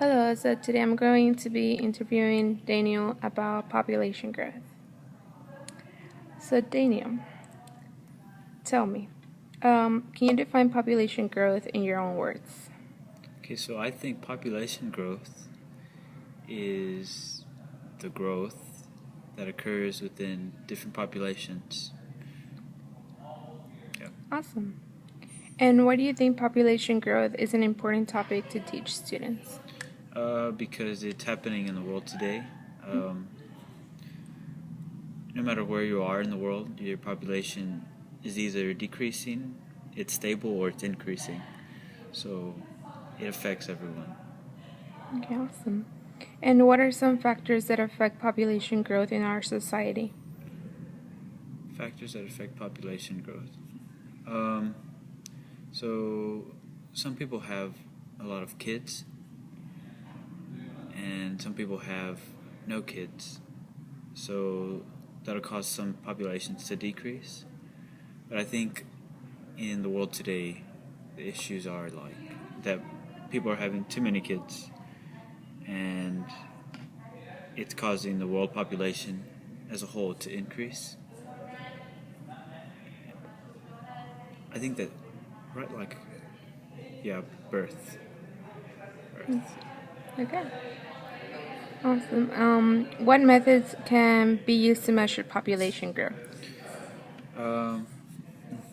Hello, so today I'm going to be interviewing Daniel about population growth. So, Daniel, tell me, can you define population growth in your own words? Okay, so I think population growth is the growth that occurs within different populations. Yeah. Awesome. And why do you think population growth is an important topic to teach students? Because it's happening in the world today. No matter where you are in the world, your population is either decreasing, it's stable, or it's increasing. So it affects everyone. Okay, awesome. And what are some factors that affect population growth in our society? Factors that affect population growth. Um, so some people have a lot of kids, and some people have no kids. So that'll cause some populations to decrease. But I think in the world today, the issues are like that people are having too many kids, and it's causing the world population as a whole to increase. I think that, right, like, yeah, birth. Okay, awesome. What methods can be used to measure population growth? Um,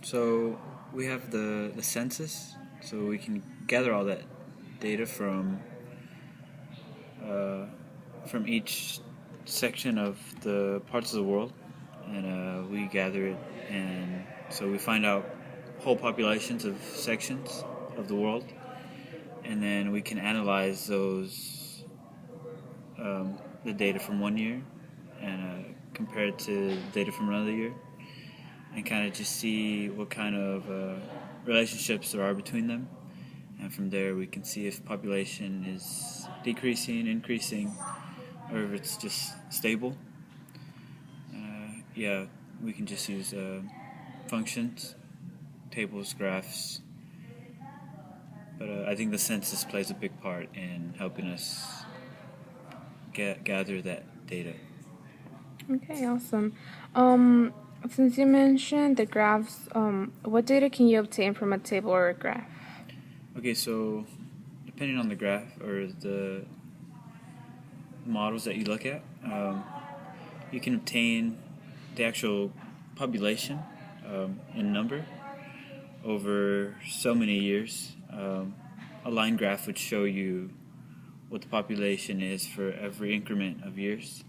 so we have the census, so we can gather all that data uh, from each section of the parts of the world, and we gather it, and so we find out whole populations of sections of the world, and then we can analyze those the data from one year and compare it to the data from another year, and kind of just see what kind of relationships there are between them. And from there, we can see if population is decreasing, increasing, or if it's just stable. Yeah, we can just use functions, tables, graphs. But I think the census plays a big part in helping us gather that data. Okay, awesome. Since you mentioned the graphs, what data can you obtain from a table or a graph? Okay, so depending on the graph or the models that you look at, you can obtain the actual population in number over so many years. A line graph would show you what the population is for every increment of years.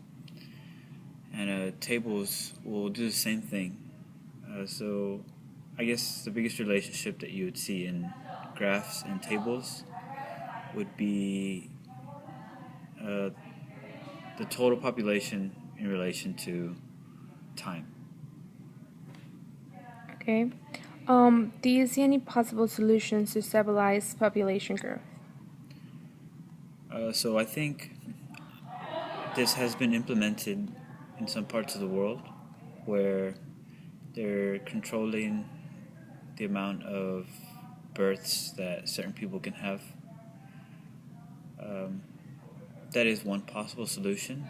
And tables will do the same thing. So I guess the biggest relationship that you would see in graphs and tables would be the total population in relation to time. Okay. Do you see any possible solutions to stabilize population growth? So I think this has been implemented in some parts of the world where they're controlling the amount of births that certain people can have. That is one possible solution.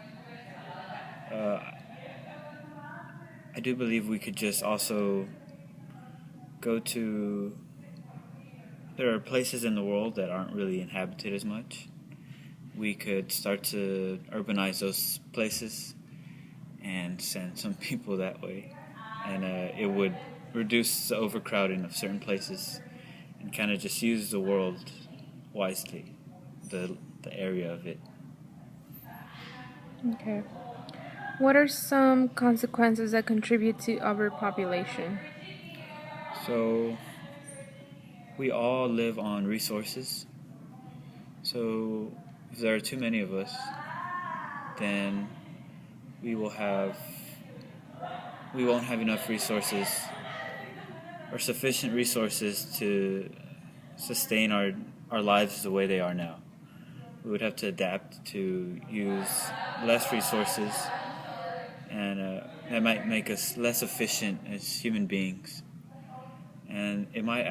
I do believe we could just also go to. There are places in the world that aren't really inhabited as much. We could start to urbanize those places and send some people that way. And it would reduce the overcrowding of certain places and kind of just use the world wisely, the area of it. Okay. What are some consequences that contribute to overpopulation? So we all live on resources. So if there are too many of us, then we won't have enough resources or sufficient resources to sustain our lives the way they are now. We would have to adapt to use less resources, and that might make us less efficient as human beings. And it might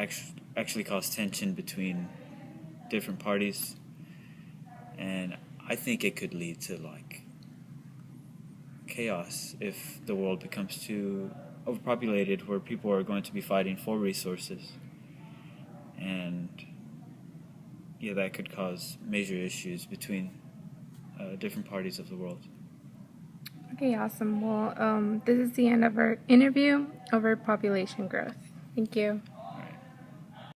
actually cause tension between different parties, And I think it could lead to like chaos if the world becomes too overpopulated, where people are going to be fighting for resources. And yeah, that could cause major issues between different parties of the world. Okay, awesome. Well, this is the end of our interview over population growth. Thank you.